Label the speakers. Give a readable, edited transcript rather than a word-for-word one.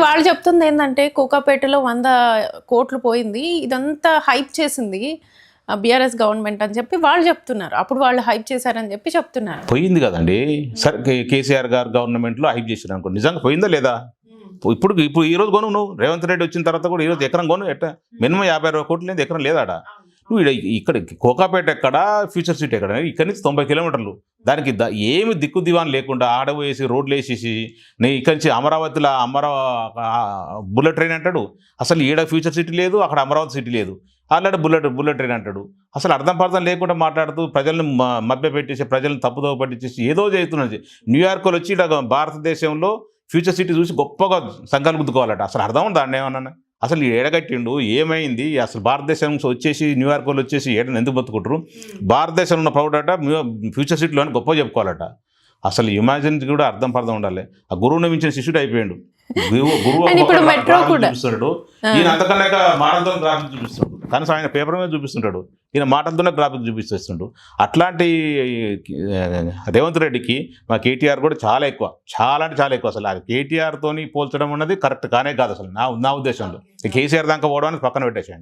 Speaker 1: వాళ్ళు చెప్తుంది ఏంటంటే కోకాపేటలో 100 కోట్లు పోయింది, ఇదంతా హైప్ చేసింది బీఆర్ఎస్ గవర్నమెంట్ అని చెప్పి వాళ్ళు చెప్తున్నారు. అప్పుడు వాళ్ళు హైప్ చేశారని చెప్పి చెప్తున్నారు.
Speaker 2: పోయింది కదండి. సరే కేసీఆర్ గారు గవర్నమెంట్లో హైప్ చేశారు అనుకో, నిజంగా పోయిందా లేదా? ఇప్పుడు ఈ రోజు కొను, నువ్వు రేవంత్ రెడ్డి వచ్చిన తర్వాత కూడా ఈరోజు ఎకరం కొను, ఎట్లా మినిమం 50-60 కోట్లు లేదు ఎకరం లేదాడ. నువ్వు ఇక్కడ కోకాపేట ఎక్కడ, ఫ్యూచర్ సిటీ ఎక్కడ, ఇక్కడి నుంచి 90 కిలోమీటర్లు. దానికి ఏమి దిక్కు దివాన్ లేకుండా ఆడవేసి రోడ్లు వేసేసి నేను ఇక్కడి నుంచి అమరావతిలో బుల్లెట్ ట్రైన్ అంటాడు. అసలు ఈడ ఫ్యూచర్ సిటీ లేదు, అక్కడ అమరావతి సిటీ లేదు, ఆల్రెడీ బుల్లెట్ ట్రైన్ అంటాడు. అసలు అర్థం పర్థం లేకుండా మాట్లాడుతూ ప్రజలను మభ్య పెట్టేసి ప్రజలను తప్పుదోవ పట్టించేసి ఏదో చేస్తున్నది. న్యూయార్క్లో వచ్చి ఇక్కడ భారతదేశంలో ఫ్యూచర్ సిటీ చూసి గొప్పగా సంఘాలు గుద్దుకోవాలట. అసలు అర్థం ఉందా అండి ఏమన్నా? అసలు ఏడగట్టిండు, ఏమైంది? అసలు భారతదేశం నుంచి వచ్చేసి న్యూయార్క్ వాళ్ళు వచ్చేసి ఏడని ఎందుకు బతుకుంటారు? భారతదేశంలో ఉన్న ప్రౌడట ఫ్యూచర్ సిటీలో గొప్ప చెప్పుకోవాలట. అసలు ఇమాజిన్ కూడా అర్థం పర్థం ఉండాలి. ఆ గురువుని మించిన శిష్యుడు అయిపోయాడు. గురువు చూపిస్తున్నాడు, ఈయన అంతకన్నా మాటలతో గ్రాఫిక్ చూపిస్తున్నాడు. కానీ ఆయన పేపర్ మీద చూపిస్తుంటాడు, ఈయన మాటలతోనే గ్రాఫిక్ చూపిస్తుంటాడు. అట్లాంటి రేవంత్ రెడ్డికి మా కేటీఆర్ కూడా చాలా ఎక్కువ, చాలా అంటే చాలా ఎక్కువ. అసలు ఆ కేటీఆర్తోని పోల్చడం అన్నది కరెక్ట్ కానే కాదు అసలు నా ఉద్దేశంలో. కేసీఆర్ దాకా పోవడానికి పక్కన పెట్టేసేయండి.